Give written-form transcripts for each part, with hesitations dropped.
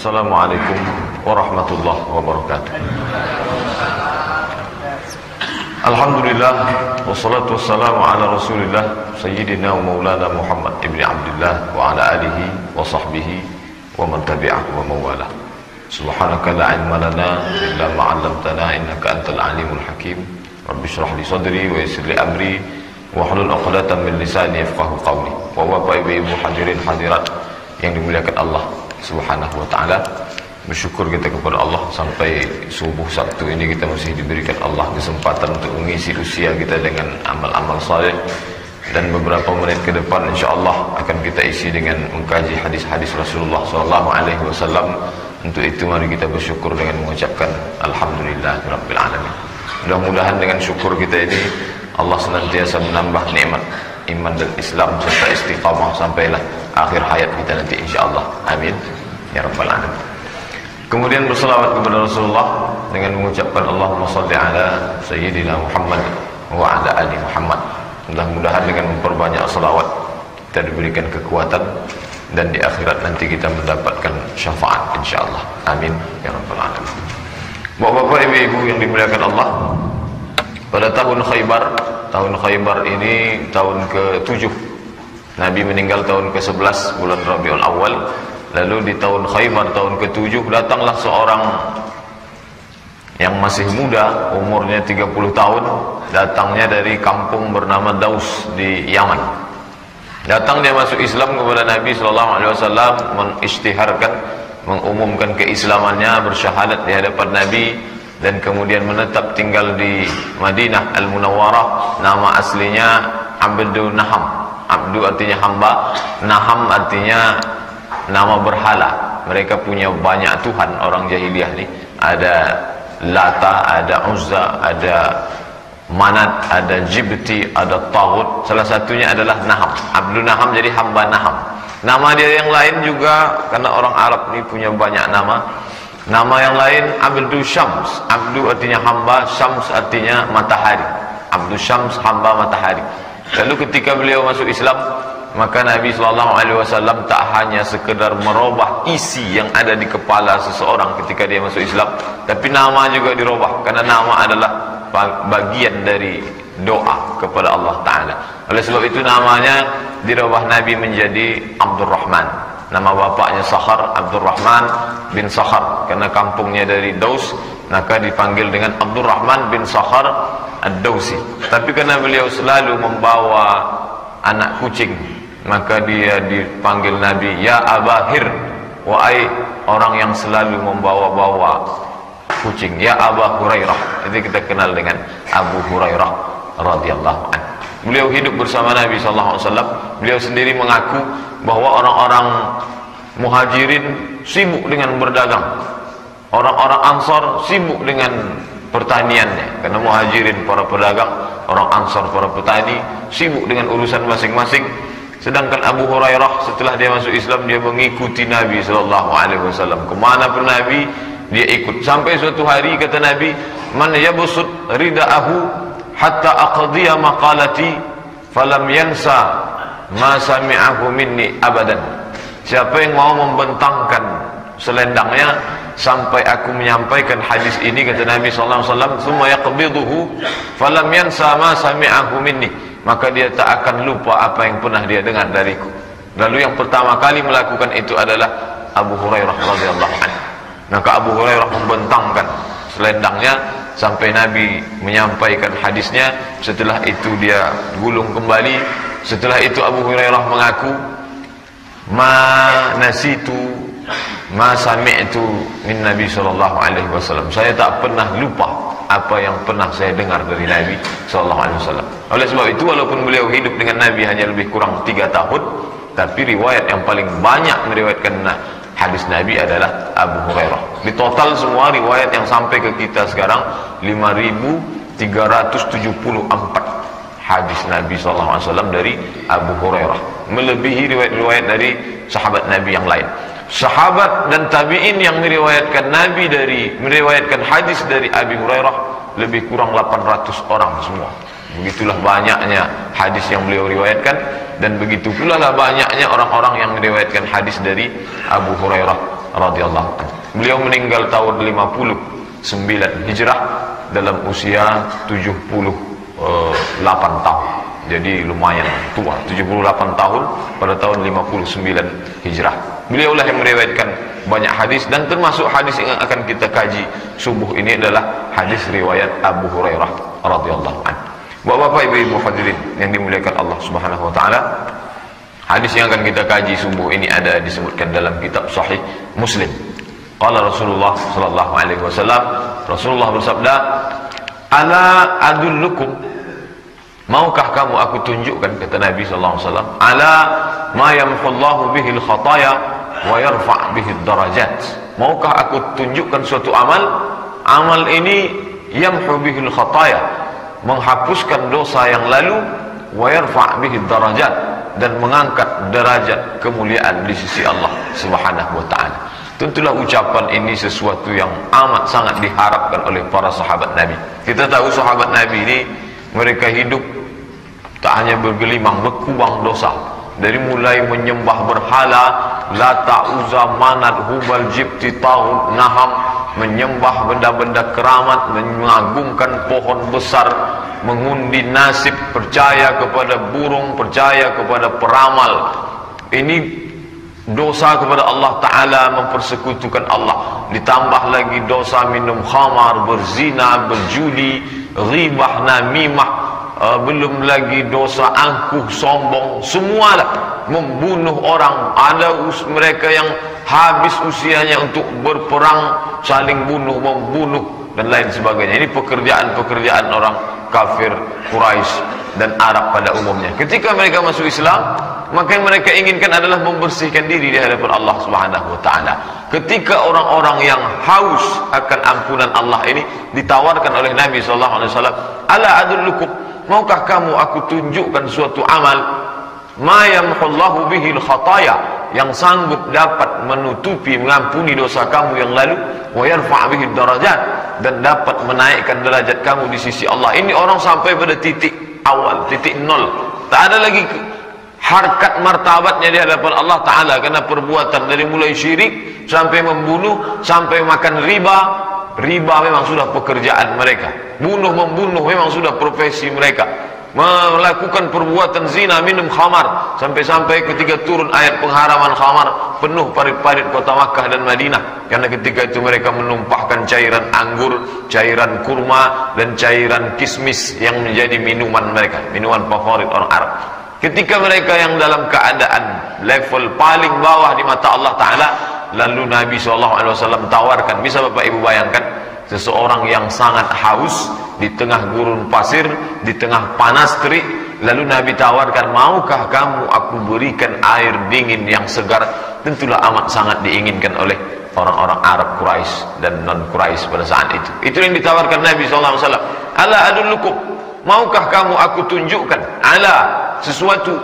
Assalamualaikum warahmatullahi wabarakatuh. Alhamdulillah, wassalatu wassalamu ala rasulillah Sayyidina wa maulana Muhammad ibn Abdullah wa ala alihi wa sahbihi wa man tabi'ahu wa mawalah. Subhanaka la ilma lana illa ma 'allamtana innaka antal alimul hakim. Rabbi shrah li sadri wa yassir li amri wa hlul 'uqdatam min lisani yafqahu qawli. Wa bapak ibu hadirin hadirat yang dimuliakan Allah Subhanahu wa taala. Bersyukur kita kepada Allah sampai subuh Sabtu ini kita masih diberikan Allah kesempatan untuk mengisi usia kita dengan amal-amal saleh, dan beberapa menit ke depan insyaallah akan kita isi dengan mengkaji hadis-hadis Rasulullah sallallahu alaihi wasallam. Untuk itu mari kita bersyukur dengan mengucapkan alhamdulillahirabbil alamin. Mudah-mudahan dengan syukur kita ini Allah senantiasa menambah nikmat iman dan Islam serta istiqamah sampailah akhir hayat kita nanti insyaallah. Amin ya rabbal alamin. Kemudian berselawat kepada Rasulullah dengan mengucapkan Allahumma salli ala Sayyidina Muhammad wa ala ali Muhammad. Mudah-mudahan dengan memperbanyak selawat kita diberikan kekuatan dan di akhirat nanti kita mendapatkan syafaat insyaallah. Amin ya rabbal alamin. Bapak-bapak, ibu-ibu yang dimuliakan Allah, pada tahun Khaybar ini tahun ke-7. Nabi meninggal tahun ke-11 bulan Rabiul Awal. Lalu di tahun Khaybar tahun ke-7 datanglah seorang yang masih muda, umurnya 30 tahun, datangnya dari kampung bernama Daus di Yaman. Datang dia masuk Islam kepada Nabi sallallahu alaihi wasallam, mengisytiharkan, mengumumkan keislamannya, bersyahadat di hadapan Nabi, dan kemudian menetap tinggal di Madinah Al-Munawwarah. Nama aslinya Abdu Naham. Abdu artinya hamba, Naham artinya nama berhala. Mereka punya banyak tuhan orang jahiliyah ni. Ada Lata, ada Uzza, ada Manat, ada Jibti, ada Taghut. Salah satunya adalah Naham. Abdu Naham jadi hamba Naham. Nama dia yang lain juga, karena orang Arab ni punya banyak nama. Nama yang lain Abdu Syams. Abdu artinya hamba, Syams artinya matahari. Abdu Syams, hamba matahari. Lalu ketika beliau masuk Islam, maka Nabi SAW tak hanya sekedar merubah isi yang ada di kepala seseorang ketika dia masuk Islam, tapi nama juga dirubah, karena nama adalah bagian dari doa kepada Allah Ta'ala. Oleh sebab itu namanya dirubah Nabi menjadi Abdurrahman. Nama bapaknya Sakhar, Abdurrahman bin Sakhar, karena kampungnya dari Daus, maka dipanggil dengan Abdurrahman bin Sakhar Ad-Dausi. Tapi karena beliau selalu membawa anak kucing, maka dia dipanggil Nabi ya Abahir, wahai orang yang selalu membawa-bawa kucing, ya Aba Hurairah. Jadi kita kenal dengan Abu Hurairah radhiyallahu anhu. Beliau hidup bersama Nabi sallallahu alaihi wasallam. Beliau sendiri mengaku bahwa orang-orang Muhajirin sibuk dengan berdagang, orang-orang Ansar sibuk dengan pertaniannya. Karena Muhajirin para pedagang, orang Ansar para petani, sibuk dengan urusan masing-masing. Sedangkan Abu Hurairah setelah dia masuk Islam, dia mengikuti Nabi sallallahu alaihi wasallam. Kemana pun Nabi dia ikut. Sampai suatu hari kata Nabi, "Man yabsut ridaahu hatta aqdiya maqalati falam yansa ma sami'ahu minni abadan." Siapa yang mau membentangkan selendangnya sampai aku menyampaikan hadis ini, kata Nabi sallallahu alaihi wasallam, "Tsumma yaqbiduhu falam yansa ma sami'ahu minni," maka dia tak akan lupa apa yang pernah dia dengar dariku. Lalu yang pertama kali melakukan itu adalah Abu Hurairah radhiyallahu anhu. Maka Abu Hurairah membentangkan selendangnya sampai Nabi menyampaikan hadisnya. Setelah itu dia gulung kembali. Setelah itu Abu Hurairah mengaku, "Ma nasitu ma sami'tu min Nabi sallallahu alaihi wasallam." Saya tak pernah lupa apa yang pernah saya dengar dari Nabi sallallahu alaihi wasallam. Oleh sebab itu, walaupun beliau hidup dengan Nabi hanya lebih kurang 3 tahun, tapi riwayat yang paling banyak meriwayatkan hadis Nabi adalah Abu Hurairah. Di total semua riwayat yang sampai ke kita sekarang 5.374 hadis Nabi SAW dari Abu Hurairah, melebihi riwayat-riwayat dari sahabat Nabi yang lain. Sahabat dan tabi'in yang meriwayatkan meriwayatkan hadis dari Abi Hurairah lebih kurang 800 orang semua. Begitulah banyaknya hadis yang beliau riwayatkan, dan begitu pula lah banyaknya orang-orang yang meriwayatkan hadis dari Abu Hurairah radhiyallahu anhu. Beliau meninggal tahun 59 Hijrah dalam usia 78 tahun. Jadi lumayan tua, 78 tahun pada tahun 59 Hijrah. Beliaulah yang meriwayatkan banyak hadis, dan termasuk hadis yang akan kita kaji subuh ini adalah hadis riwayat Abu Hurairah radhiyallahu anhu. Bapak-bapak, ibu-ibu hadirin yang dimuliakan Allah Subhanahu wa taala, hadis yang akan kita kaji subuh ini ada disebutkan dalam kitab Sahih Muslim. Qala Rasulullah sallallahu alaihi wasallam, Rasulullah bersabda, "Ala adullukum, maukah kamu aku tunjukkan," kata Nabi sallallahu alaihi wasallam, "ala ma yamhullahu bihil khataya wa yarfa' bihid darajat." Maukah aku tunjukkan suatu amal ini yamhu bihil khataya, menghapuskan dosa yang lalu, wa yarfa' bihid darajat, dan mengangkat derajat kemuliaan di sisi Allah Subhanahu wa taala. Tentulah ucapan ini sesuatu yang amat sangat diharapkan oleh para sahabat Nabi. Kita tahu sahabat Nabi ini mereka hidup tak hanya bergelimang, berkubang dosa. Dari mulai menyembah berhala, Lata, Uzza, Manat, Hubal, Jibti, Taghut, Naham, menyembah benda-benda keramat, mengagungkan pohon besar, mengundi nasib, percaya kepada burung, percaya kepada peramal. Ini dosa kepada Allah Ta'ala, mempersekutukan Allah. Ditambah lagi dosa minum khamar, berzina, berjudi, ghibah, namimah, belum lagi dosa angkuh, sombong, semualah, membunuh orang. Ada mereka yang habis usianya untuk berperang, saling bunuh, membunuh, dan lain sebagainya. Ini pekerjaan-pekerjaan orang kafir Quraisy dan Arab pada umumnya. Ketika mereka masuk Islam, maka yang mereka inginkan adalah membersihkan diri di hadapan Allah Subhanahu wa taala. Ketika orang-orang yang haus akan ampunan Allah ini ditawarkan oleh Nabi sallallahu alaihi wasallam, "Ala adullukum, maukah kamu aku tunjukkan suatu amal ma yamhullahu bihil khataya, yang sanggup dapat menutupi, mengampuni dosa kamu yang lalu, wa yarfa' bihid darajat, dan dapat menaikkan derajat kamu di sisi Allah." Ini orang sampai pada titik awal, titik nol. Tak ada lagi harkat martabatnya di hadapan Allah Ta'ala, karena perbuatan dari mulai syirik sampai membunuh, sampai makan riba. Riba memang sudah pekerjaan mereka, membunuh memang sudah profesi mereka, melakukan perbuatan zina, minum khamar, sampai-sampai ketika turun ayat pengharaman khamar, penuh parit-parit kota Makkah dan Madinah, karena ketika itu mereka menumpahkan cairan anggur, cairan kurma, dan cairan kismis yang menjadi minuman mereka, minuman favorit orang Arab. Ketika mereka yang dalam keadaan level paling bawah di mata Allah Ta'ala, lalu Nabi SAW tawarkan. Bisa Bapak Ibu bayangkan, seseorang yang sangat haus di tengah gurun pasir, di tengah panas terik, lalu Nabi tawarkan, "Maukah kamu aku berikan air dingin yang segar?" Tentulah amat sangat diinginkan oleh orang-orang Arab Quraisy dan non-Quraisy pada saat itu. Itu yang ditawarkan Nabi SAW. "Ala adullukum, maukah kamu aku tunjukkan, ala sesuatu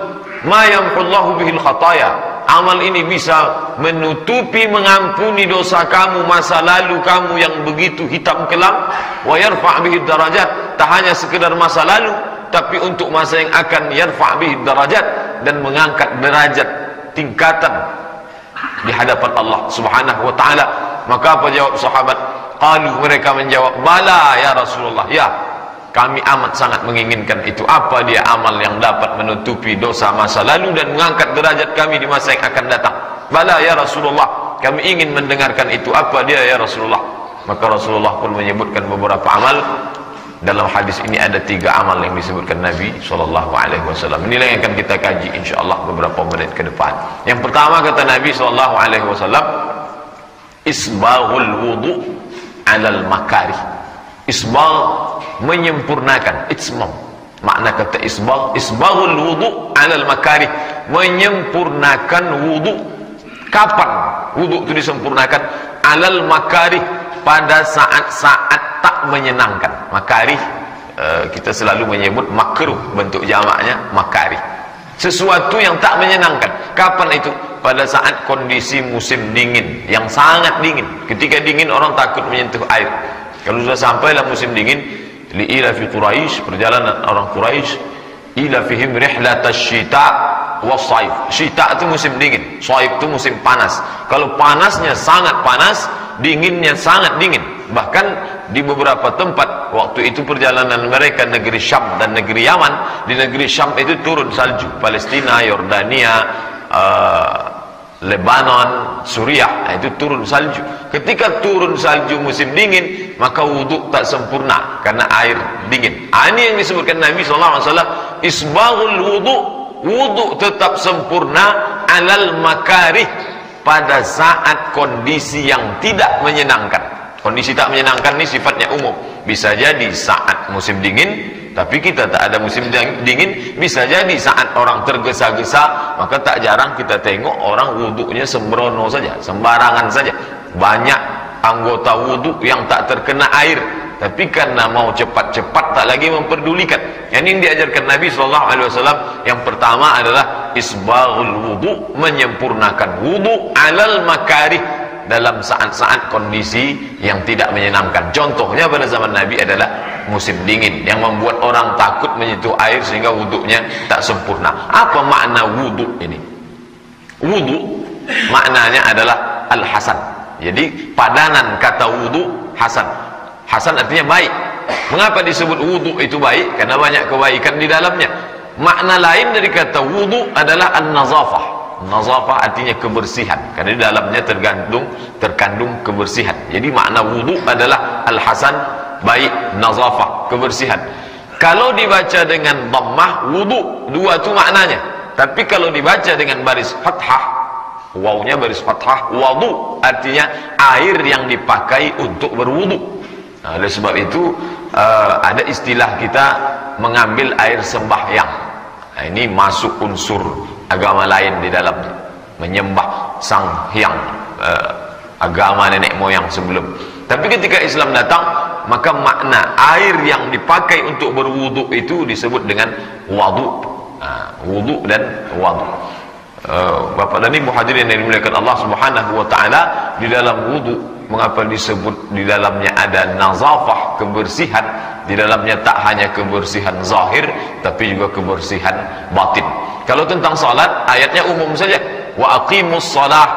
ma yamhullahu bihil khataya, amal ini bisa menutupi, mengampuni dosa kamu, masa lalu kamu yang begitu hitam kelam, wa yarfa' bihid darajat, tak hanya sekedar masa lalu, tapi untuk masa yang akan, yarfa' bihid darajat, dan mengangkat derajat tingkatan di hadapan Allah Subhanahu wa taala." Maka apa jawab sahabat? Qalu, mereka menjawab, "Bala ya Rasulullah, ya, kami amat sangat menginginkan itu." Apa dia amal yang dapat menutupi dosa masa lalu dan mengangkat derajat kami di masa yang akan datang? "Bala ya Rasulullah, kami ingin mendengarkan itu." Apa dia ya Rasulullah? Maka Rasulullah pun menyebutkan beberapa amal. Dalam hadis ini ada 3 amal yang disebutkan Nabi SAW. Inilah yang akan kita kaji insyaAllah beberapa menit ke depan. Yang pertama kata Nabi SAW, isbaghul wudu' alal makarih. Isbagh, menyempurnakan. Itmam, makna kata isbagh, isbaghul wudu' alal makarih, menyempurnakan wudu. Kapan wudu itu disempurnakan? Alal makarih, pada saat-saat tak menyenangkan. Makarih, kita selalu menyebut makruh, bentuk jamaknya makarih, sesuatu yang tak menyenangkan. Kapan itu? Pada saat kondisi musim dingin, yang sangat dingin. Ketika dingin orang takut menyentuh air. Kalau sudah sampailah musim dingin, li'ila fi Quraisy, perjalanan orang Quraisy, ila fihim rihlatasyita, was-saif. Syita itu musim dingin, saif itu musim panas. Kalau panasnya sangat panas, dinginnya sangat dingin. Bahkan di beberapa tempat waktu itu perjalanan mereka negeri Syam dan negeri Yaman, di negeri Syam itu turun salju. Palestina, Yordania, Lebanon, Suriah, itu turun salju. Ketika turun salju musim dingin, maka wudhu tak sempurna karena air dingin. Ini yang disebutkan Nabi SAW, isbaghul wudhu, wudhu tetap sempurna alal makarih, pada saat kondisi yang tidak menyenangkan. Kondisi tak menyenangkan ini sifatnya umum. Bisa jadi saat musim dingin, tapi kita tak ada musim dingin. Bisa jadi saat orang tergesa-gesa, maka tak jarang kita tengok orang wudhunya sembrono saja, sembarangan saja. Banyak anggota wudhu yang tak terkena air, tapi karena mau cepat-cepat tak lagi memperdulikan. Yang ini diajarkan Nabi SAW. Yang pertama adalah isbaghul wudhu, menyempurnakan wudhu alal makarih, dalam saat-saat kondisi yang tidak menyenangkan. Contohnya pada zaman Nabi adalah musim dingin yang membuat orang takut menyentuh air sehingga wudhunya tak sempurna. Apa makna wudhu ini? Wudhu maknanya adalah al-hasan. Jadi padanan kata wudhu hasan. Hasan artinya baik. Mengapa disebut wudhu itu baik? Karena banyak kebaikan di dalamnya. Makna lain dari kata wudhu adalah an-nazafah. Nazafah artinya kebersihan, karena di dalamnya terkandung kebersihan. Jadi makna wudhu adalah al-hasan, baik, nazafah, kebersihan. Kalau dibaca dengan dhammah, wudhu, dua itu maknanya. Tapi kalau dibaca dengan baris fathah, wawnya baris fathah, wudhu artinya air yang dipakai untuk berwudhu. Nah, oleh sebab itu ada istilah kita mengambil air sembahyang. Nah, ini masuk unsur agama lain di dalamnya, menyembah sang hyang, agama nenek moyang sebelum. Tapi ketika Islam datang, maka makna air yang dipakai untuk berwudu itu disebut dengan wadu. Wudu dan wadu. Bapak dan Ibu hadirin yang dimuliakan Allah Subhanahu wa taala, di dalam wudu mengapa disebut di dalamnya ada nazafah, kebersihan? Di dalamnya tak hanya kebersihan zahir, tapi juga kebersihan batin. Kalau tentang salat, ayatnya umum saja. Wa aqimus salah,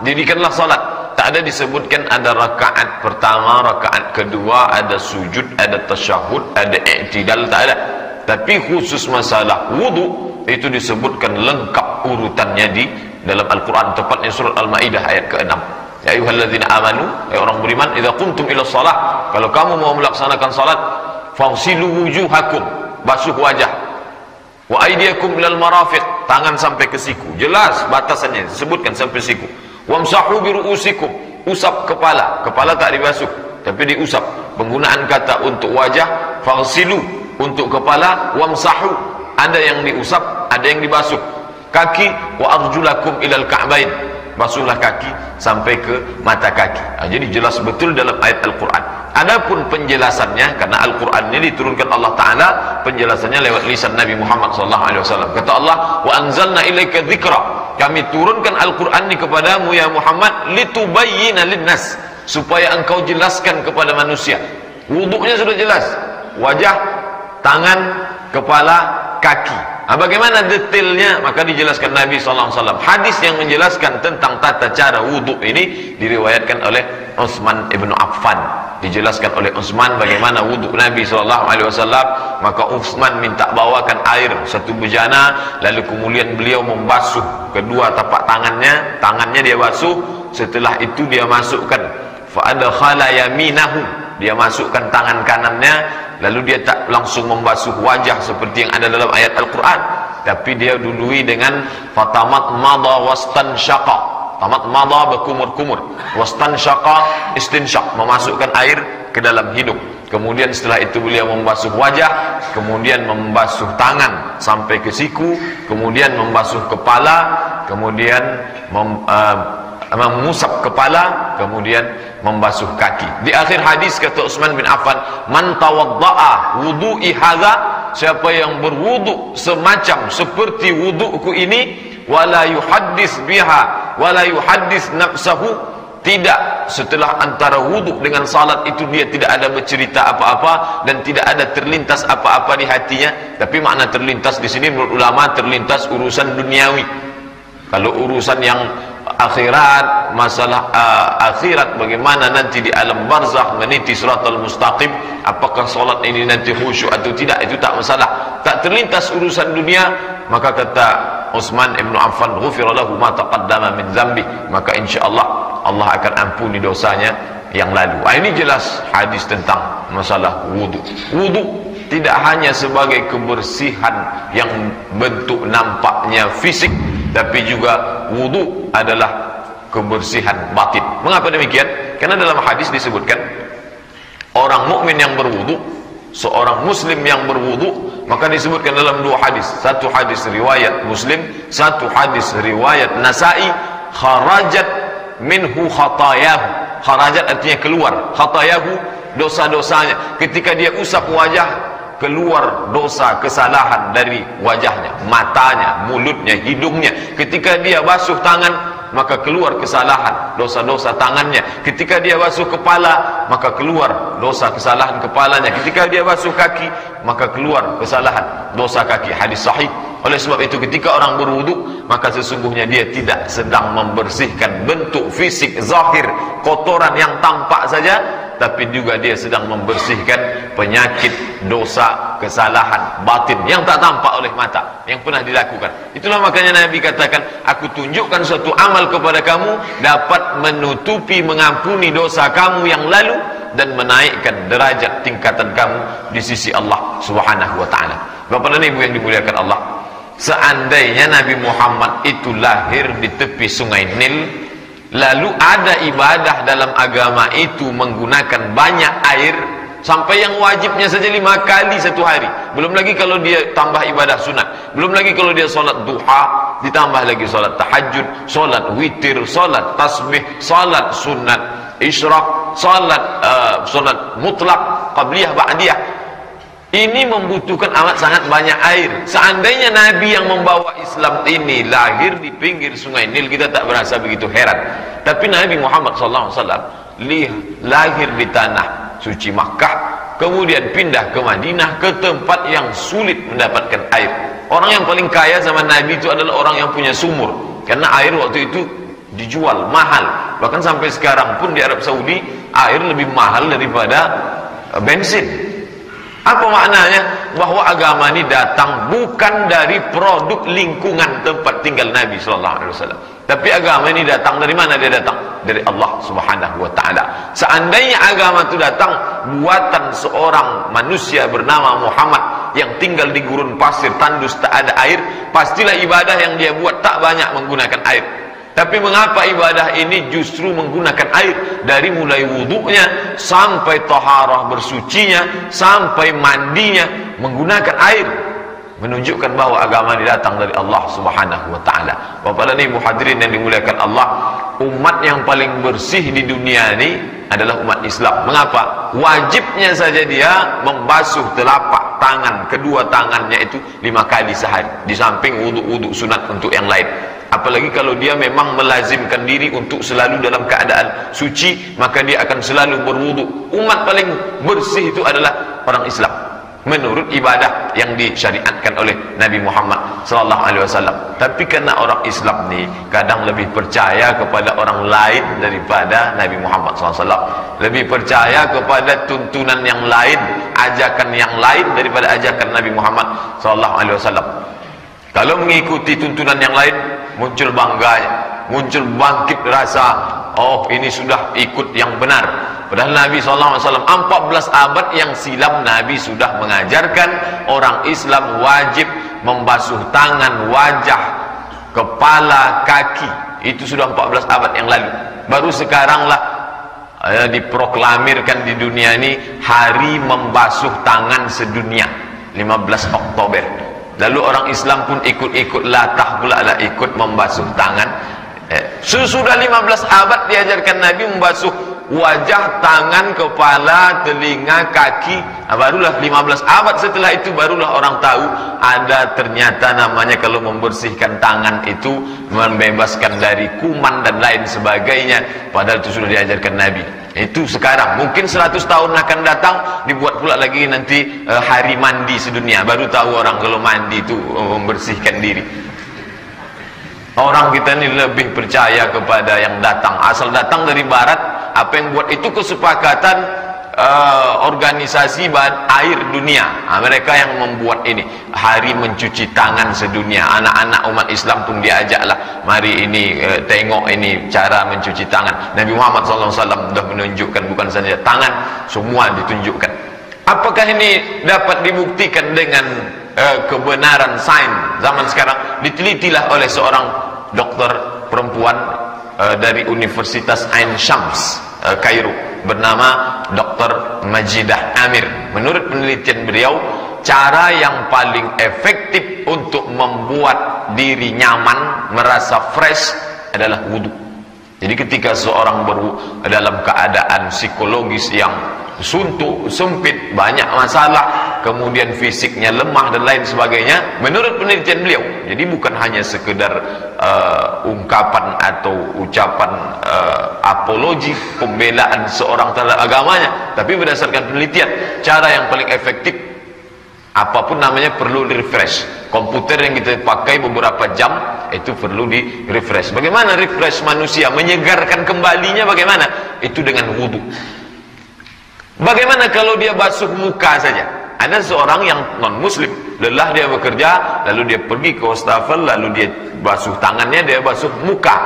dirikanlah salat. Tak ada disebutkan ada rakaat pertama, rakaat kedua, ada sujud, ada tasyahud, ada i'tidal, tak ada. Tapi khusus masalah wudu itu disebutkan lengkap urutannya di dalam Al-Quran, tepatnya surat Al-Maidah ayat ke-6. Ya ayyuhalladzina amanu, ya orang beriman, idza qumtum ila shalah, kalau kamu mau melaksanakan salat, fagsilu wujuhakum, basuh wajah, wa aydiyakum ilal marafiq, tangan sampai ke siku. Jelas batasannya disebutkan sampai siku. Wamsahu bi ru'usikum, usap kepala. Kepala tak dibasuh, tapi diusap. Penggunaan kata untuk wajah fagsilu, untuk kepala wamsahu, ada yang diusap, ada yang dibasuh. Kaki wa arjulakum ilal ka'bain, basuhlah kaki sampai ke mata kaki. Jadi jelas betul dalam ayat Al-Quran. Adapun penjelasannya, karena Al-Quran ini diturunkan Allah Ta'ala, penjelasannya lewat lisan Nabi Muhammad SAW. Kata Allah, wa anzalna ilaika dzikra, kami turunkan Al-Quran ini kepadamu ya Muhammad, litubayyina linnas, supaya engkau jelaskan kepada manusia. Wuduknya sudah jelas, wajah, tangan, kepala, kaki. Bagaimana detailnya? Maka dijelaskan Nabi SAW. Hadis yang menjelaskan tentang tata cara wudhu ini diriwayatkan oleh Utsman ibn Affan. Dijelaskan oleh Utsman bagaimana wudhu Nabi SAW. Maka Utsman minta bawakan air satu bejana, lalu kemudian beliau membasuh kedua tapak tangannya. Tangannya dia basuh, setelah itu dia masukkan fa'adkhala yaminahu, dia masukkan tangan kanannya, lalu dia tak langsung membasuh wajah seperti yang ada dalam ayat Al-Quran, tapi dia dului dengan fatamat madha wastansyaqa. Tamat madha berkumur-kumur, wastansyaqa istinsyaq, memasukkan air ke dalam hidung. Kemudian setelah itu beliau membasuh wajah, kemudian membasuh tangan sampai ke siku, kemudian membasuh kepala, kemudian mengusap kepala, kemudian membasuh kaki. Di akhir hadis kata Utsman bin Affan, man tawadda'a wudu'i hadza, siapa yang berwudu semacam seperti wuduku ini, wala yuhaddis biha wala yuhaddis nafsahu, tidak setelah antara wudhu dengan salat itu dia tidak ada bercerita apa-apa dan tidak ada terlintas apa-apa di hatinya. Tapi makna terlintas di sini menurut ulama terlintas urusan duniawi. Kalau urusan yang akhirat, masalah akhirat, bagaimana nanti di alam barzakh meniti siratal mustaqim, apakah salat ini nanti khusyuk atau tidak, itu tak masalah. Tak terlintas urusan dunia, maka kata Utsman ibn Affan, ghufira lahu ma taqaddama min dzambi, maka insyaallah Allah akan ampuni dosanya yang lalu. Ini jelas hadis tentang masalah wudu. Wudu tidak hanya sebagai kebersihan yang bentuk nampaknya fisik, tapi juga wudu adalah kebersihan batin. Mengapa demikian? Karena dalam hadis disebutkan orang mukmin yang berwudu, seorang muslim yang berwudu, maka disebutkan dalam dua hadis. Satu hadis riwayat Muslim, satu hadis riwayat Nasa'i, kharajat minhu khatayahu. Kharajat artinya keluar, khatayahu dosa-dosanya. Ketika dia usap wajah, keluar dosa kesalahan dari wajahnya, matanya, mulutnya, hidungnya. Ketika dia basuh tangan, maka keluar kesalahan, dosa-dosa tangannya. Ketika dia basuh kepala, maka keluar dosa kesalahan kepalanya. Ketika dia basuh kaki, maka keluar kesalahan dosa kaki. Hadis sahih. Oleh sebab itu ketika orang berwudu, maka sesungguhnya dia tidak sedang membersihkan bentuk fisik zahir, kotoran yang tampak saja, tapi juga dia sedang membersihkan penyakit, dosa, kesalahan batin yang tak tampak oleh mata, yang pernah dilakukan. Itulah makanya Nabi katakan, aku tunjukkan suatu amal kepada kamu, dapat menutupi, mengampuni dosa kamu yang lalu, dan menaikkan derajat tingkatan kamu di sisi Allah Subhanahu wa ta'ala. Bapak dan Ibu yang dimuliakan Allah, seandainya Nabi Muhammad itu lahir di tepi sungai Nil, lalu ada ibadah dalam agama itu menggunakan banyak air, sampai yang wajibnya saja 5 kali satu hari, belum lagi kalau dia tambah ibadah sunat, belum lagi kalau dia solat duha, ditambah lagi solat tahajud, solat witir, solat tasbih, solat sunat isyraq, solat mutlak, qabliyah, ba'diyah. Ini membutuhkan amat sangat banyak air. Seandainya Nabi yang membawa Islam ini lahir di pinggir sungai Nil, kita tak berasa begitu heran. Tapi Nabi Muhammad SAW lahir di tanah suci Makkah, kemudian pindah ke Madinah, ke tempat yang sulit mendapatkan air. Orang yang paling kaya zaman Nabi itu adalah orang yang punya sumur, karena air waktu itu dijual mahal. Bahkan sampai sekarang pun di Arab Saudi air lebih mahal daripada bensin. Apa maknanya? Bahwa agama ini datang bukan dari produk lingkungan tempat tinggal Nabi SAW, tapi agama ini datang dari mana? Dia datang dari Allah Subhanahu wa ta'ala. Seandainya agama itu datang buatan seorang manusia bernama Muhammad yang tinggal di gurun pasir tandus, tak ada air, pastilah ibadah yang dia buat tak banyak menggunakan air. Tapi mengapa ibadah ini justru menggunakan air? Dari mulai wudunya sampai taharah bersucinya, sampai mandinya menggunakan air, menunjukkan bahwa agama ini datang dari Allah Subhanahu wa ta'ala. Bapak dan Ibu hadirin yang dimuliakan Allah, umat yang paling bersih di dunia ini adalah umat Islam. Mengapa? Wajibnya saja dia membasuh telapak tangan, kedua tangannya itu 5 kali sehari, di samping wudu-wudu sunat untuk yang lain. Apalagi kalau dia memang melazimkan diri untuk selalu dalam keadaan suci, maka dia akan selalu berwudu. Umat paling bersih itu adalah orang Islam, menurut ibadah yang disyariatkan oleh Nabi Muhammad SAW. Tapi karena orang Islam ni kadang lebih percaya kepada orang lain daripada Nabi Muhammad SAW, lebih percaya kepada tuntunan yang lain, ajakan yang lain daripada ajakan Nabi Muhammad SAW. Kalau mengikuti tuntunan yang lain, muncul bangganya, muncul bangkit rasa, oh ini sudah ikut yang benar. Padahal Nabi SAW 14 abad yang silam Nabi sudah mengajarkan orang Islam wajib membasuh tangan, wajah, kepala, kaki. Itu sudah 14 abad yang lalu. Baru sekaranglah diproklamirkan di dunia ini hari membasuh tangan sedunia, 15 Oktober. Lalu orang Islam pun ikut-ikut latah pula lah, ikut membasuh tangan. Sesudah 15 abad diajarkan Nabi membasuh wajah, tangan, kepala, telinga, kaki. Barulah 15 abad setelah itu barulah orang tahu ada ternyata namanya kalau membersihkan tangan itu membebaskan dari kuman dan lain sebagainya, padahal itu sudah diajarkan Nabi. Itu sekarang, mungkin 100 tahun akan datang dibuat pula lagi nanti hari mandi sedunia, baru tahu orang kalau mandi itu membersihkan diri. Orang kita ini lebih percaya kepada yang datang, asal datang dari barat. Apa yang buat itu kesepakatan organisasi air dunia. Mereka yang membuat ini hari mencuci tangan sedunia. Anak-anak umat Islam pun diajaklah, mari ini tengok ini cara mencuci tangan. Nabi Muhammad SAW sudah menunjukkan, bukan saja tangan, semua ditunjukkan. Apakah ini dapat dibuktikan dengan kebenaran sains zaman sekarang? Ditelitilah oleh seorang dokter perempuan dari Universitas Ain Shams Kairo, bernama Dr. Majidah Amir. Menurut penelitian beliau, cara yang paling efektif untuk membuat diri nyaman, merasa fresh adalah wudhu. Jadi ketika seorang dalam keadaan psikologis yang suntuk, sempit, banyak masalah, kemudian fisiknya lemah dan lain sebagainya, menurut penelitian beliau, jadi bukan hanya sekedar ungkapan atau ucapan apologi, pembelaan seorang terhadap agamanya, tapi berdasarkan penelitian, cara yang paling efektif, apapun namanya, perlu di refresh. Komputer yang kita pakai beberapa jam itu perlu di refresh. Bagaimana refresh manusia, menyegarkan kembalinya bagaimana? Itu dengan wudhu. Bagaimana kalau dia basuh muka saja? Ada seorang yang non muslim, lelah dia bekerja, lalu dia pergi ke wastafel, lalu dia basuh tangannya, dia basuh muka.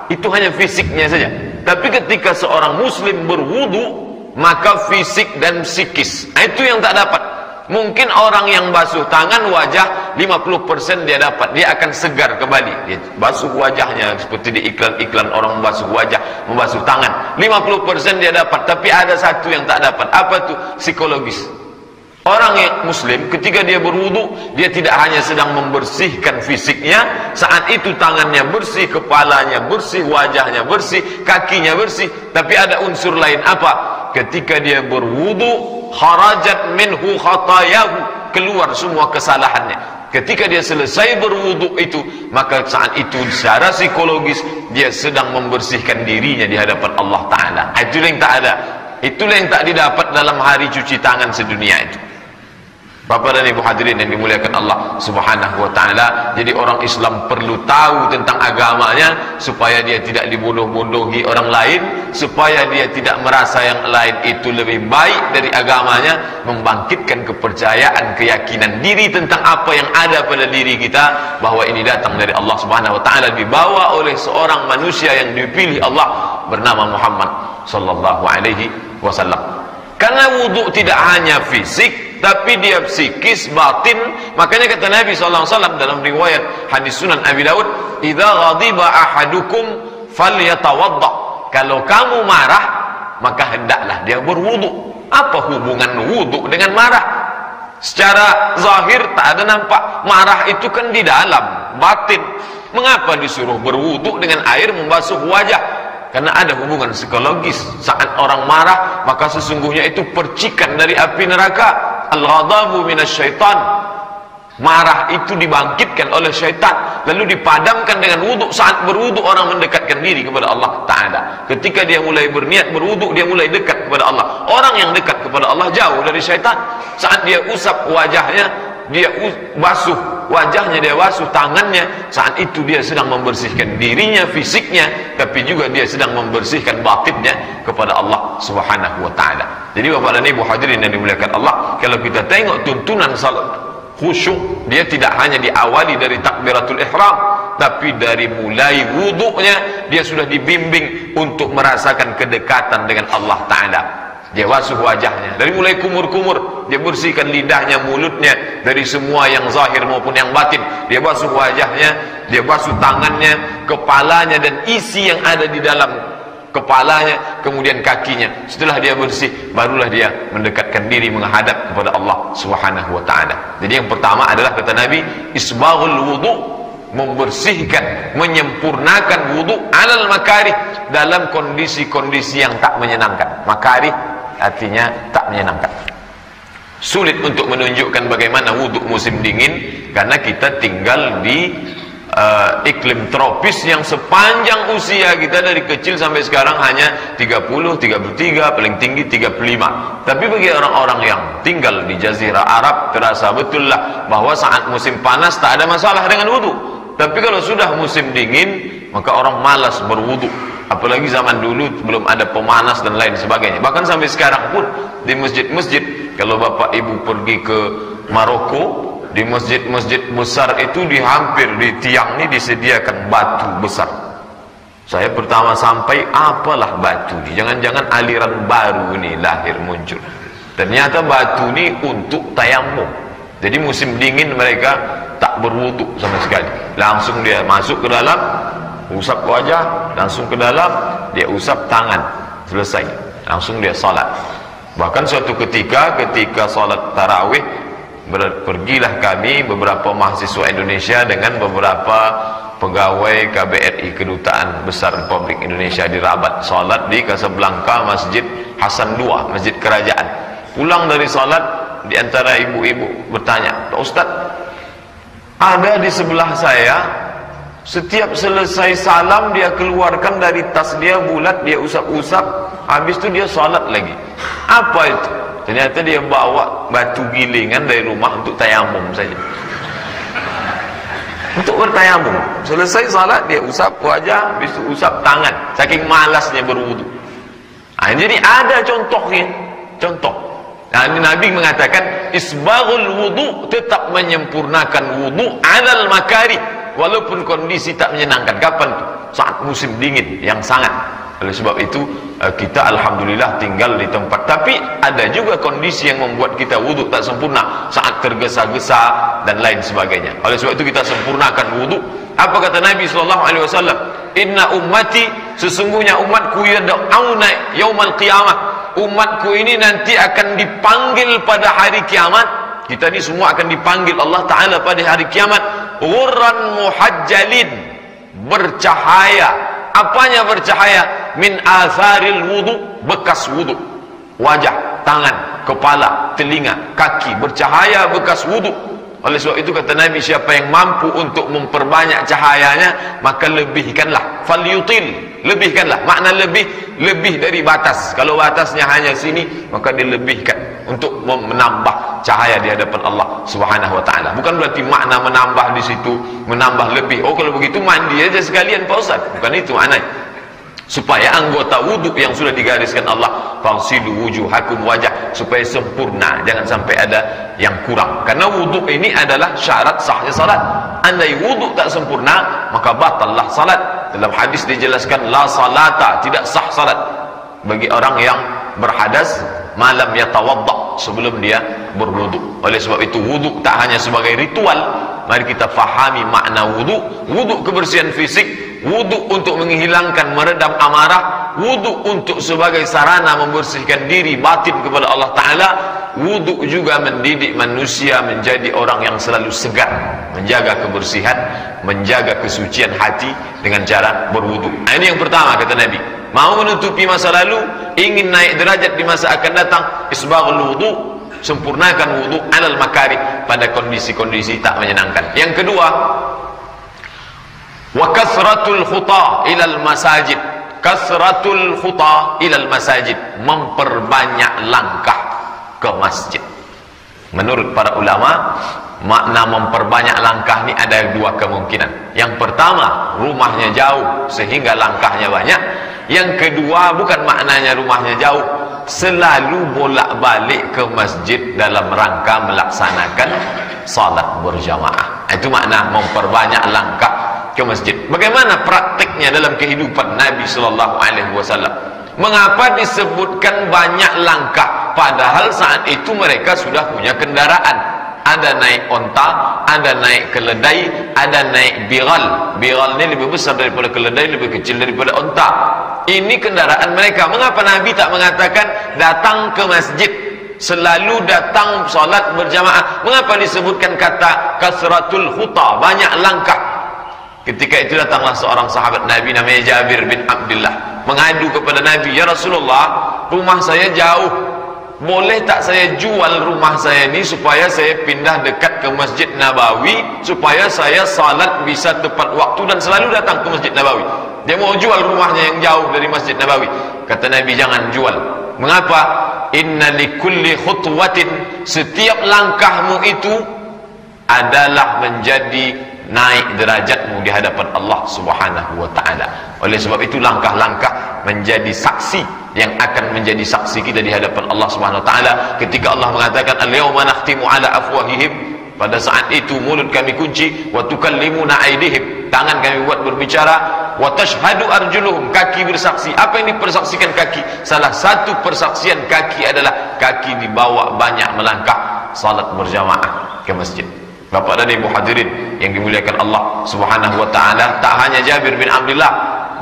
Itu hanya fisiknya saja. Tapi ketika seorang muslim berwudu, maka fisik dan psikis, itu yang tak dapat. Mungkin orang yang basuh tangan, wajah 50% dia dapat, dia akan segar kembali. Dia basuh wajahnya seperti di iklan-iklan orang membasuh wajah, membasuh tangan, 50% dia dapat. Tapi ada satu yang tak dapat. Apa itu? Psikologis. Orang yang muslim ketika dia berwudu, dia tidak hanya sedang membersihkan fisiknya, saat itu tangannya bersih, kepalanya bersih, wajahnya bersih, kakinya bersih, tapi ada unsur lain. Apa? Ketika dia berwudu, kharajat minhu khatayahu, keluar semua kesalahannya. Ketika dia selesai berwudu itu, maka saat itu secara psikologis dia sedang membersihkan dirinya di hadapan Allah Ta'ala. Itulah yang tak ada, itulah yang tak didapat dalam hari cuci tangan sedunia itu. Bapak dan Ibu hadirin yang dimuliakan Allah Subhanahu wa Ta'ala. Jadi orang Islam perlu tahu tentang agamanya supaya dia tidak dibodoh-bodohi orang lain, supaya dia tidak merasa yang lain itu lebih baik dari agamanya, membangkitkan kepercayaan, keyakinan diri tentang apa yang ada pada diri kita, bahwa ini datang dari Allah Subhanahu wa Ta'ala, dibawa oleh seorang manusia yang dipilih Allah bernama Muhammad sallallahu alaihi wasallam. Karena wudu tidak hanya fisik, tapi dia psikis, batin. Makanya kata Nabi SAW dalam riwayat hadis Sunan Abi Daud, "Idza ghadiba ahadukum falyatawadda." Kalau kamu marah, maka hendaklah dia berwudu. Apa hubungan wudu dengan marah? Secara zahir tak ada nampak. Marah itu kan di dalam, batin. Mengapa disuruh berwudu dengan air membasuh wajah? Karena ada hubungan psikologis. Saat orang marah, maka sesungguhnya itu percikan dari api neraka. Al-ghadabu minasyaitan. Marah itu dibangkitkan oleh syaitan, lalu dipadamkan dengan wudhu. Saat berwudhu orang mendekatkan diri kepada Allah Ta'ala. Ketika dia mulai berniat berwudhu, dia mulai dekat kepada Allah. Orang yang dekat kepada Allah jauh dari syaitan. Saat dia usap wajahnya, dia basuh wajahnya, dia basuh tangannya, saat itu dia sedang membersihkan dirinya, fisiknya, tapi juga dia sedang membersihkan batinnya kepada Allah Subhanahu wa Ta'ala. Jadi Bapak dan Ibu hadirin yang dimuliakan Allah, kalau kita tengok tuntunan salat khusyuk, dia tidak hanya diawali dari takbiratul ihram, tapi dari mulai wudunya dia sudah dibimbing untuk merasakan kedekatan dengan Allah Ta'ala. Dia basuh wajahnya dari mulai kumur-kumur, dia bersihkan lidahnya, mulutnya dari semua yang zahir maupun yang batin. Dia basuh wajahnya, dia basuh tangannya, kepalanya dan isi yang ada di dalam kepalanya, kemudian kakinya. Setelah dia bersih, barulah dia mendekatkan diri menghadap kepada Allah Subhanahu wa Ta'ala. Jadi yang pertama adalah kata Nabi, isbaghul wudu, membersihkan, menyempurnakan wudu alal makarih, dalam kondisi-kondisi yang tak menyenangkan. Makarih artinya tak menyenangkan. Sulit untuk menunjukkan bagaimana wudu musim dingin, karena kita tinggal di iklim tropis yang sepanjang usia kita dari kecil sampai sekarang hanya 30, 33, paling tinggi 35. Tapi bagi orang-orang yang tinggal di Jazirah Arab, terasa betul lah bahwa saat musim panas tak ada masalah dengan wudu. Tapi kalau sudah musim dingin, maka orang malas berwudu. Apalagi zaman dulu belum ada pemanas dan lain sebagainya. Bahkan sampai sekarang pun di masjid-masjid, kalau bapak ibu pergi ke Maroko, di masjid-masjid besar itu hampir di tiang ini disediakan batu besar. Saya pertama sampai, apalah batu ini? Jangan-jangan aliran baru ini lahir muncul. Ternyata batu ini untuk tayamum. Jadi musim dingin mereka tak berwudu sama sekali. Langsung dia masuk ke dalam, usap wajah, langsung ke dalam, dia usap tangan, selesai. Langsung dia salat. Bahkan suatu ketika salat tarawih, pergilah kami beberapa mahasiswa Indonesia dengan beberapa pegawai KBRI, Kedutaan Besar Republik Indonesia di Rabat, salat di Casablanca, Masjid Hasan II, masjid kerajaan. Pulang dari salat, di antara ibu-ibu bertanya, "Pak Ustaz, ada di sebelah saya, setiap selesai salam dia keluarkan dari tas dia bulat, dia usap-usap, habis itu dia salat lagi. Apa itu?" Ternyata dia bawa batu gilingan dari rumah untuk tayamum saja. Untuk bertayamum. Selesai salat dia usap wajah, habis itu usap tangan. Saking malasnya berwudu. Nah, jadi ada contohnya. Contoh. Nah, ini Nabi mengatakan isbaghul wudu, tetap menyempurnakan wudu alal makari, walaupun kondisi tak menyenangkan. Kapan? Saat musim dingin yang sangat. Oleh sebab itu kita alhamdulillah tinggal di tempat, tapi ada juga kondisi yang membuat kita wudhu tak sempurna, saat tergesa-gesa dan lain sebagainya. Oleh sebab itu kita sempurnakan wudhu. Apa kata Nabi SAW? Inna ummati, sesungguhnya umatku yad'auna yaumal qiyamah, umatku ini nanti akan dipanggil pada hari kiamat. Kita ini semua akan dipanggil Allah Ta'ala pada hari kiamat. Ghurran muhajjalin, bercahaya. Apanya bercahaya? Min atharil wudu, bekas wudu. Wajah, tangan, kepala, telinga, kaki, bercahaya bekas wudu. Oleh sebab itu kata Nabi, siapa yang mampu untuk memperbanyak cahayanya, maka lebihkanlah. Falyutil, lebihkanlah. Makna lebih dari batas. Kalau batasnya hanya sini, maka dilebihkan untuk menambah cahaya di hadapan Allah Subhanahu wa taala. Bukan berarti makna menambah di situ, menambah lebih. Oh, kalau begitu mandi aja sekalian Pak Ustaz. Bukan itu maknanya. Supaya anggota wudhu yang sudah digariskan Allah, fagsilu wujuhakum, wajah, supaya sempurna, jangan sampai ada yang kurang. Karena wudhu ini adalah syarat sahnya salat. Andai wudhu tak sempurna, maka batallah salat. Dalam hadis dijelaskan, la salata, tidak sah salat bagi orang yang berhadas malam yatawadda, sebelum dia berwudu. Oleh sebab itu wudu tak hanya sebagai ritual. Mari kita fahami makna wudu. Wudu kebersihan fisik, wudu untuk menghilangkan, meredam amarah, wudu untuk sebagai sarana membersihkan diri batin kepada Allah Ta'ala. Wudu juga mendidik manusia menjadi orang yang selalu segar, menjaga kebersihan, menjaga kesucian hati dengan cara berwudu. Nah, ini yang pertama kata Nabi. Mau menutupi masa lalu, ingin naik derajat di masa akan datang, isbaghul wudu, sempurnakan wudu alal makari, pada kondisi-kondisi tak menyenangkan. Yang kedua, wa kasratul khuta ilal masajid. Kasratul khuta ilal masajid, memperbanyak langkah ke masjid. Menurut para ulama, makna memperbanyak langkah ini ada dua kemungkinan. Yang pertama, rumahnya jauh sehingga langkahnya banyak. Yang kedua, bukan maknanya rumahnya jauh, selalu bolak-balik ke masjid dalam rangka melaksanakan salat berjamaah. Itu makna memperbanyak langkah ke masjid. Bagaimana praktiknya dalam kehidupan Nabi sallallahu alaihi wasallam? Mengapa disebutkan banyak langkah padahal saat itu mereka sudah punya kendaraan? Ada naik onta, ada naik keledai, ada naik biral. Biral ini lebih besar daripada keledai, lebih kecil daripada onta. Ini kendaraan mereka. Mengapa Nabi tak mengatakan datang ke masjid, selalu datang salat berjamaah? Mengapa disebutkan kata kasratul khuta, banyak langkah? Ketika itu datanglah seorang sahabat Nabi namanya Jabir bin Abdullah, mengadu kepada Nabi, "Ya Rasulullah, rumah saya jauh. Boleh tak saya jual rumah saya ini supaya saya pindah dekat ke Masjid Nabawi, supaya saya salat bisa tepat waktu dan selalu datang ke Masjid Nabawi." Dia mau jual rumahnya yang jauh dari Masjid Nabawi. Kata Nabi, "Jangan jual." Mengapa? "Inna likulli khutwatin," setiap langkahmu itu adalah menjadi naik derajatmu di hadapan Allah Subhanahu wa taala. Oleh sebab itu langkah-langkah menjadi saksi yang akan menjadi saksi kita di hadapan Allah Subhanahu wa taala. Ketika Allah mengatakan, "Al-yauma nakhtimu ala afwahihim," pada saat itu mulut kami kunci, "wa tukallimuna aydihim," tangan kami buat berbicara, "wa tashhadu arjuluhum," kaki bersaksi. Apa yang dipersaksikan kaki? Salah satu persaksian kaki adalah kaki dibawa banyak melangkah salat berjamaah ke masjid. Bapak dan Ibu hadirin yang dimuliakan Allah Subhanahu wa taala, tak hanya Jabir bin Abdullah,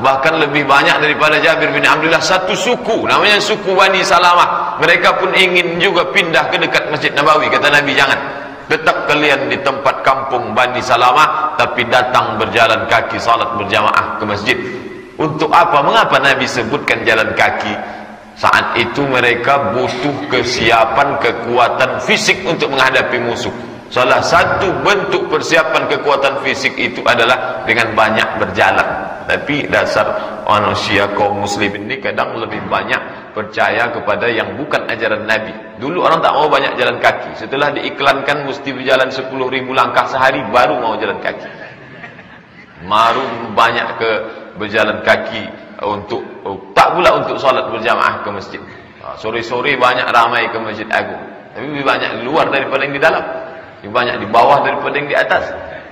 bahkan lebih banyak daripada Jabir bin Abdullah, satu suku namanya suku Bani Salamah. Mereka pun ingin juga pindah ke dekat Masjid Nabawi. Kata Nabi, "Jangan. Tetap kalian di tempat kampung Bani Salamah, tapi datang berjalan kaki salat berjamaah ke masjid." Untuk apa? Mengapa Nabi sebutkan jalan kaki? Saat itu mereka butuh kesiapan, kekuatan fisik untuk menghadapi musuh. Salah satu bentuk persiapan kekuatan fisik itu adalah dengan banyak berjalan. Tapi dasar manusia kaum muslimin ini kadang lebih banyak percaya kepada yang bukan ajaran Nabi. Dulu orang tak mau banyak jalan kaki. Setelah diiklankan mesti berjalan 10.000 langkah sehari, baru mau jalan kaki. Baru banyak ke berjalan kaki untuk tak pula untuk solat berjamaah ke masjid. Sore-sore banyak ramai ke Masjid Agung. Tapi lebih banyak di luar daripada yang di dalam. Banyak di bawah daripada yang di atas.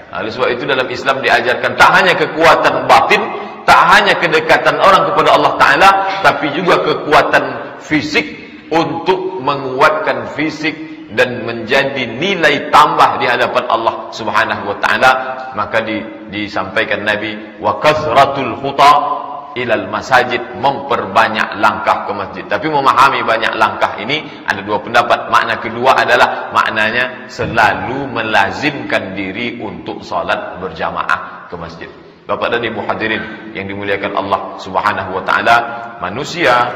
Oleh sebab itu dalam Islam diajarkan tak hanya kekuatan batin, tak hanya kedekatan orang kepada Allah Ta'ala, tapi juga kekuatan fisik untuk menguatkan fisik dan menjadi nilai tambah di hadapan Allah Subhanahu wa Ta'ala. Maka disampaikan Nabi, "Wa kasratul khuta ilal masajid," memperbanyak langkah ke masjid. Tapi memahami banyak langkah ini ada dua pendapat. Makna kedua adalah maknanya selalu melazimkan diri untuk salat berjamaah ke masjid. Bapak dan Ibu hadirin yang dimuliakan Allah Subhanahu wa taala, manusia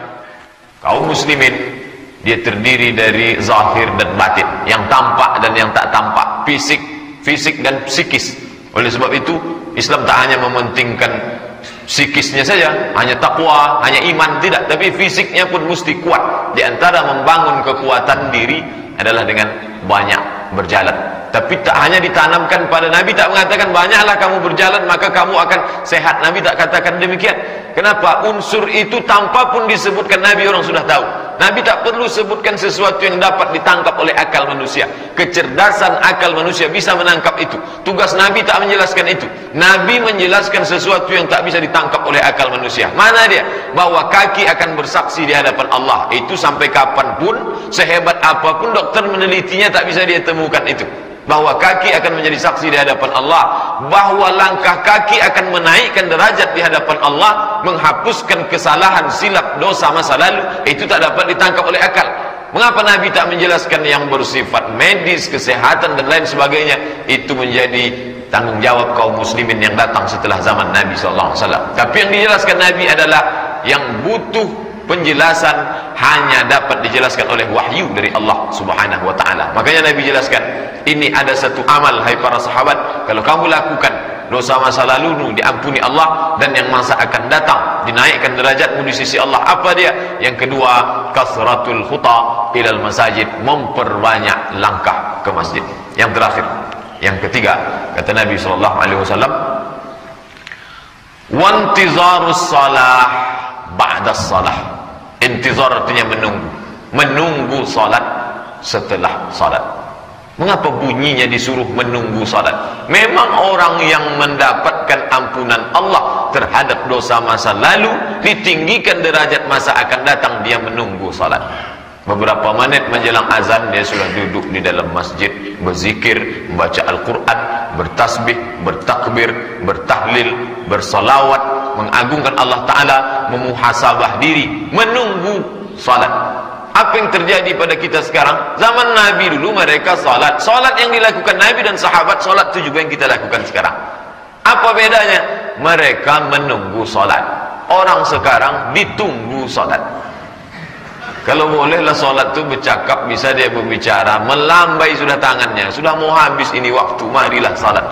kaum muslimin dia terdiri dari zahir dan batin, yang tampak dan yang tak tampak, fisik dan psikis. Oleh sebab itu Islam tak hanya mementingkan psikisnya saja, hanya takwa, hanya iman, tidak, tapi fisiknya pun mesti kuat. Di antara membangun kekuatan diri adalah dengan banyak berjalan. Tapi tak hanya ditanamkan pada Nabi, tak mengatakan banyaklah kamu berjalan maka kamu akan sehat. Nabi tak katakan demikian. Kenapa? Unsur itu tanpa pun disebutkan Nabi orang sudah tahu. Nabi tak perlu sebutkan sesuatu yang dapat ditangkap oleh akal manusia. Kecerdasan akal manusia bisa menangkap itu. Tugas Nabi tak menjelaskan itu. Nabi menjelaskan sesuatu yang tak bisa ditangkap oleh akal manusia. Mana dia? Bahwa kaki akan bersaksi di hadapan Allah. Itu sampai kapanpun, sehebat apapun dokter menelitinya, tak bisa dia temukan itu. Bahwa kaki akan menjadi saksi di hadapan Allah, bahwa langkah kaki akan menaikkan derajat di hadapan Allah, menghapuskan kesalahan, silap, dosa masa lalu, itu tak dapat ditangkap oleh akal. Mengapa Nabi tak menjelaskan yang bersifat medis, kesehatan dan lain sebagainya? Itu menjadi tanggung jawab kaum muslimin yang datang setelah zaman Nabi SAW. Tapi yang dijelaskan Nabi adalah yang butuh penjelasan hanya dapat dijelaskan oleh wahyu dari Allah Subhanahu wa taala. Makanya Nabi jelaskan, ini ada satu amal hai para sahabat, kalau kamu lakukan, dosa masa lalumu diampuni Allah, dan yang masa akan datang dinaikkan derajatmu di sisi Allah. Apa dia? Yang kedua, kasratul khuta ilal masajid, memperbanyak langkah ke masjid. Yang terakhir, yang ketiga, kata Nabi sallallahu alaihi wasallam, wantizarus salah ba'das salah. Intizar artinya menunggu salat setelah salat. Mengapa bunyinya disuruh menunggu salat? Memang orang yang mendapatkan ampunan Allah terhadap dosa masa lalu, ditinggikan derajat masa akan datang, dia menunggu salat. Beberapa menit menjelang azan dia sudah duduk di dalam masjid, berzikir, membaca Al-Quran, bertasbih, bertakbir, bertahlil, bersalawat, mengagungkan Allah Ta'ala, memuhasabah diri, menunggu salat. Apa yang terjadi pada kita sekarang? Zaman Nabi dulu mereka salat. Salat yang dilakukan Nabi dan sahabat, salat itu juga yang kita lakukan sekarang. Apa bedanya? Mereka menunggu solat. Orang sekarang ditunggu solat. Kalau bolehlah solat tu bercakap, bisa dia berbicara, melambai sudah tangannya, sudah mau habis ini waktu, marilah salat.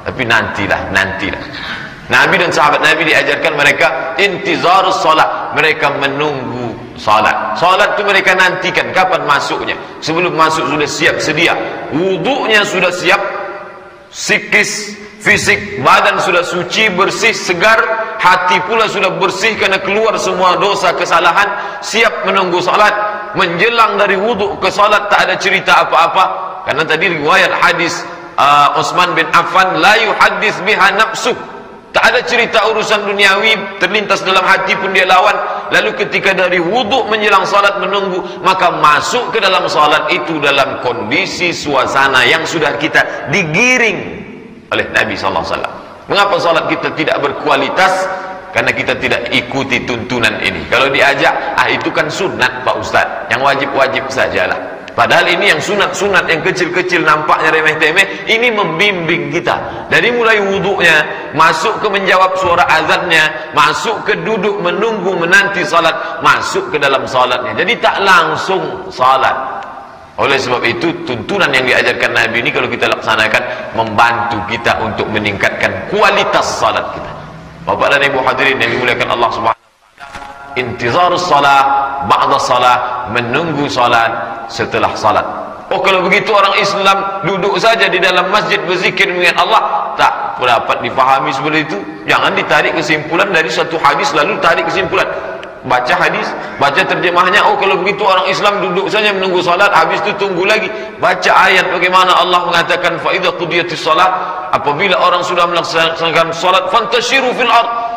Tapi nantilah. Nabi dan sahabat Nabi diajarkan mereka intizarus salat, mereka menunggu salat. Salat tu mereka nantikan kapan masuknya. Sebelum masuk sudah siap sedia, wudunya sudah siap, psikis, fisik, badan sudah suci, bersih, segar, hati pula sudah bersih karena keluar semua dosa kesalahan, siap menunggu salat. Menjelang dari wuduk ke salat tak ada cerita apa-apa, karena tadi riwayat hadis Utsman bin Affan, la yuhaddits biha nafsu, tak ada cerita urusan duniawi terlintas dalam hati pun dia lawan. Lalu ketika dari wuduk menjelang salat menunggu, maka masuk ke dalam salat itu dalam kondisi suasana yang sudah kita digiring oleh Nabi SAW. Mengapa salat kita tidak berkualitas? Karena kita tidak ikuti tuntunan ini. Kalau diajak, itu kan sunat Pak Ustaz, yang wajib-wajib sajalah. Padahal ini yang sunat-sunat, yang kecil-kecil nampaknya remeh-temeh, ini membimbing kita. Dari mulai wuduknya, masuk ke menjawab suara azannya, masuk ke duduk menunggu menanti salat, masuk ke dalam salatnya. Jadi tak langsung salat. Oleh sebab itu, tuntunan yang diajarkan Nabi ini kalau kita laksanakan, membantu kita untuk meningkatkan kualitas salat kita. Bapak dan Ibu hadirin yang dimuliakan Allah Subhanahu wa taala, intizarus salat ba'da salat, menunggu salat setelah salat. Oh, kalau begitu orang Islam duduk saja di dalam masjid berzikir mengingat Allah, tak dapat dipahami seperti itu. Jangan ditarik kesimpulan dari satu hadis lalu tarik kesimpulan. Baca hadis, baca terjemahnya. Oh, kalau begitu orang Islam duduk saja menunggu salat, habis itu tunggu lagi. Baca ayat bagaimana Allah mengatakan fa idza qudiyatis salat, apabila orang sudah melaksanakan salat, fantashiru fil ard.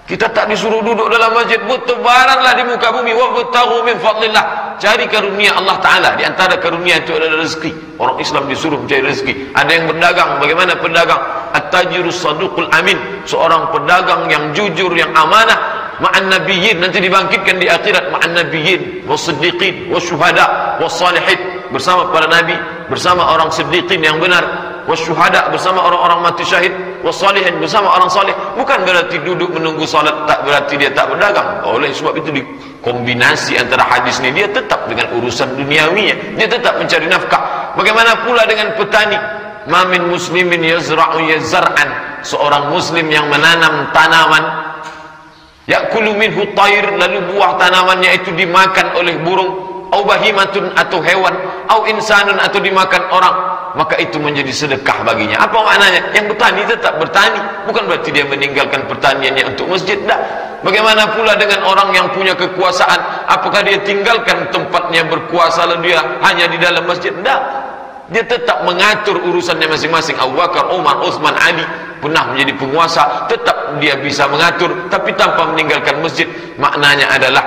Kita tak disuruh duduk dalam masjid, bertebaranlah di muka bumi, wabtaghu min fadlillah, cari karunia Allah Ta'ala. Di antara karunia itu adalah rezeki. Orang Islam disuruh mencari rezeki. Ada yang berdagang, bagaimana pedagang? At-tajirus saduqul amin, seorang pedagang yang jujur, yang amanah. Ma'an nabiyyin, nanti dibangkitkan di akhirat, ma'an nabiyyin was-siddiqin was-syuhada was-salihin, bersama para nabi, bersama orang siddiqin yang benar, was-syuhada, bersama orang-orang mati syahid, was-salihin, bersama orang salih. Bukan berarti duduk menunggu salat tak berarti dia tak berdagang. Oleh sebab itu dikombinasi antara hadis ini, dia tetap dengan urusan duniawinya, dia tetap mencari nafkah. Bagaimana pula dengan petani? Ma min muslimin yazra'u yazar'an, seorang muslim yang menanam tanaman, yakulu minhu tayr, lalu buah tanamannya itu dimakan oleh burung, au bahimatun, atau hewan, au insanun, atau dimakan orang, maka itu menjadi sedekah baginya. Apa maknanya? Yang bertani tetap bertani, bukan berarti dia meninggalkan pertaniannya untuk masjid. Tak. Bagaimana pula dengan orang yang punya kekuasaan? Apakah dia tinggalkan tempatnya berkuasa lalu dia hanya di dalam masjid? Tak. Dia tetap mengatur urusannya masing-masing. Abu Bakar, Umar, Utsman, Ali pernah menjadi penguasa, tetap dia bisa mengatur, tapi tanpa meninggalkan masjid. Maknanya adalah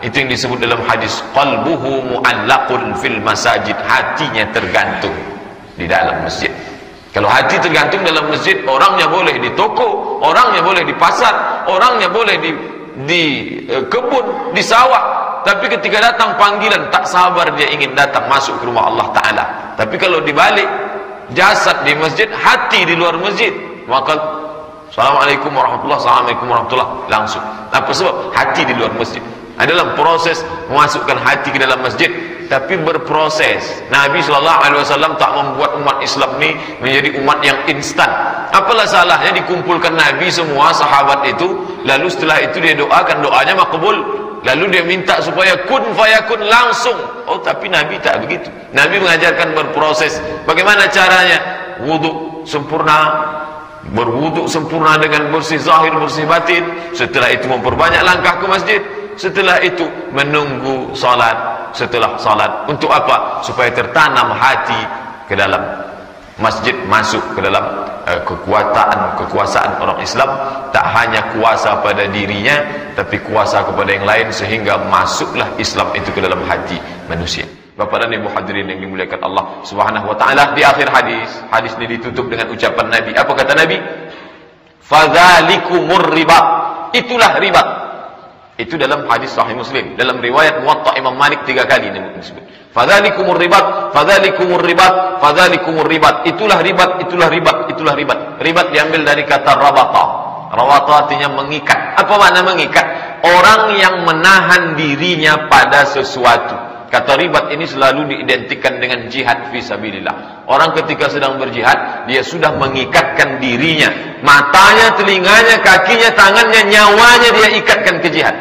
itu yang disebut dalam hadis, qalbuhu mu'allaqun fil masajid, hatinya tergantung di dalam masjid. Kalau hati tergantung dalam masjid, orangnya boleh di toko, orangnya boleh di pasar, orangnya boleh di kebun, di sawah, tapi ketika datang panggilan tak sabar dia ingin datang masuk ke rumah Allah Ta'ala. Tapi kalau dibalik, jasad di masjid, hati di luar masjid, maka Assalamualaikum warahmatullahi, Assalamualaikum warahmatullahi, langsung. Apa sebab? Hati di luar masjid. Dalam proses memasukkan hati ke dalam masjid, tapi berproses. Nabi SAW tak membuat umat Islam ini menjadi umat yang instan. Apalah salahnya dikumpulkan Nabi semua sahabat itu, lalu setelah itu dia doakan, doanya makbul, lalu dia minta supaya kun fayakun langsung. Oh, tapi Nabi tak begitu. Nabi mengajarkan berproses. Bagaimana caranya? Wuduk sempurna, berwuduk sempurna dengan bersih zahir, bersih batin. Setelah itu memperbanyak langkah ke masjid. Setelah itu menunggu salat. Setelah salat, untuk apa? Supaya tertanam hati ke dalam masjid, masuk ke dalam kekuasaan orang Islam. Tak hanya kuasa pada dirinya, tapi kuasa kepada yang lain, sehingga masuklah Islam itu ke dalam hati manusia. Bapak dan Ibu hadirin yang dimuliakan Allah Subhanahu wa taala, di akhir hadis ini ditutup dengan ucapan Nabi. Apa kata Nabi? Fadzalikumur riba. Itulah riba. Itu dalam hadis sahih Muslim. Dalam riwayat Muwatta Imam Malik 3 kali disebut. Fadzalikumur ribat, fadzalikumur ribat, fadzalikumur ribat. Itulah ribat, itulah ribat, itulah ribat. Ribat diambil dari kata rabata. Rabata artinya mengikat. Apa makna mengikat? Orang yang menahan dirinya pada sesuatu. Kata ribat ini selalu diidentikan dengan jihad fisabilillah. Orang ketika sedang berjihad, dia sudah mengikatkan dirinya. Matanya, telinganya, kakinya, tangannya, nyawanya dia ikatkan ke jihad.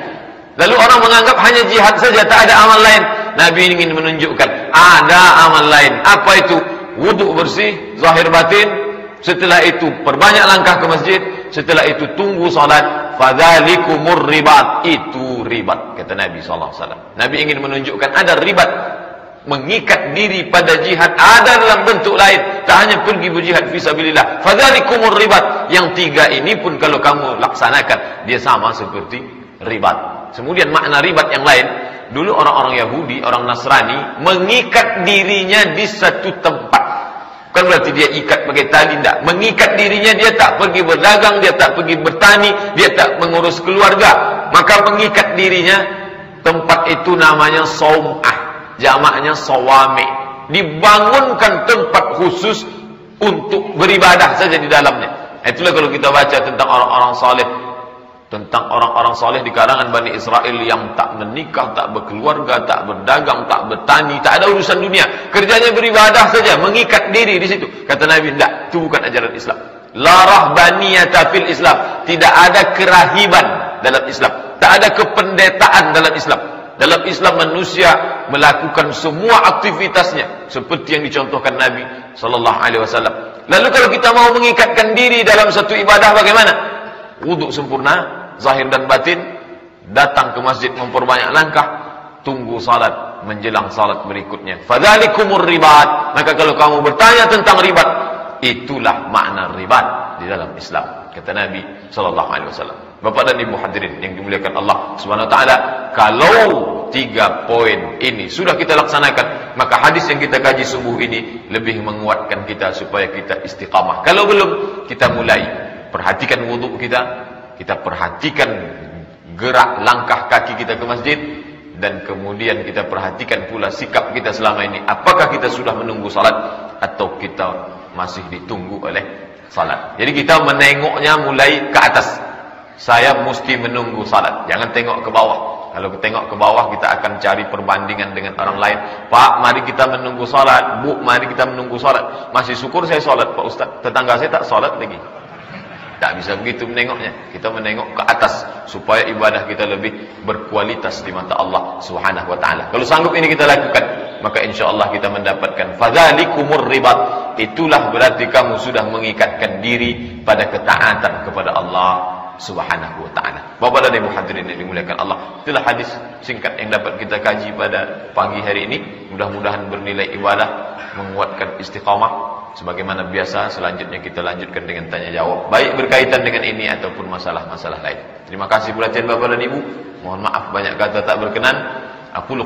Lalu orang menganggap hanya jihad saja, tak ada amal lain. Nabi ingin menunjukkan ada amal lain. Apa itu? Wudhu bersih, zahir batin. Setelah itu perbanyak langkah ke masjid. Setelah itu tunggu salat. Fadzalikumur ribat. Itu ribat, kata Nabi SAW. Nabi ingin menunjukkan ada ribat, mengikat diri pada jihad, ada dalam bentuk lain. Tak hanya pergi berjihad fisabilillah. Fadzalikumur ribat. Yang tiga ini pun kalau kamu laksanakan, dia sama seperti ribat. Kemudian makna ribat yang lain, dulu orang-orang Yahudi, orang Nasrani mengikat dirinya di satu tempat. Bukan berarti dia ikat pakai tali, tidak. Mengikat dirinya, dia tak pergi berdagang, dia tak pergi bertani, dia tak mengurus keluarga. Maka mengikat dirinya, tempat itu namanya saumah, jamaknya sawami. Dibangunkan tempat khusus untuk beribadah saja di dalamnya. Itulah kalau kita baca tentang orang-orang saleh, tentang orang-orang saleh di kalangan Bani Israel yang tak menikah, tak berkeluarga, tak berdagang, tak bertani, tak ada urusan dunia. Kerjanya beribadah saja, mengikat diri di situ. Kata Nabi, tidak, itu bukan ajaran Islam. La rahbaniyata fil Islam. Tidak ada kerahiban dalam Islam. Tak ada kependetaan dalam Islam. Dalam Islam manusia melakukan semua aktivitasnya seperti yang dicontohkan Nabi SAW. Lalu kalau kita mau mengikatkan diri dalam satu ibadah, bagaimana? Wudhu sempurna, zahir dan batin, datang ke masjid memperbanyak langkah, tunggu salat menjelang salat berikutnya. Fadzalikumur ribat. Maka kalau kamu bertanya tentang ribat, itulah makna ribat di dalam Islam, kata Nabi SAW. Bapak dan Ibu hadirin yang dimuliakan Allah Subhanahu wa taala, kalau 3 poin ini sudah kita laksanakan, maka hadis yang kita kaji subuh ini lebih menguatkan kita supaya kita istiqamah. Kalau belum, kita mulai perhatikan wudhu kita, kita perhatikan gerak langkah kaki kita ke masjid, dan kemudian kita perhatikan pula sikap kita selama ini. Apakah kita sudah menunggu salat atau kita masih ditunggu oleh salat? Jadi kita menengoknya mulai ke atas. Saya mesti menunggu salat, jangan tengok ke bawah. Kalau tengok ke bawah, kita akan cari perbandingan dengan orang lain. Pak, mari kita menunggu salat. Bu, mari kita menunggu salat. Masih syukur saya salat, Pak Ustaz. Tetangga saya tak salat lagi. Tak bisa begitu menengoknya. Kita menengok ke atas supaya ibadah kita lebih berkualitas di mata Allah Subhanahu wa taala. Kalau sanggup ini kita lakukan, maka insyaallah kita mendapatkan fadzalikumur ribat. Itulah berarti kamu sudah mengikatkan diri pada ketaatan kepada Allah Subhanahu wa taala. Bapak dan Ibu hadirin yang dimuliakan Allah, itulah hadis singkat yang dapat kita kaji pada pagi hari ini. Mudah-mudahan bernilai ibadah, menguatkan istiqamah. Sebagaimana biasa, selanjutnya kita lanjutkan dengan tanya jawab, baik berkaitan dengan ini ataupun masalah-masalah lain. Terima kasih perhatian Bapak dan Ibu. Mohon maaf banyak kata tak berkenan. Aku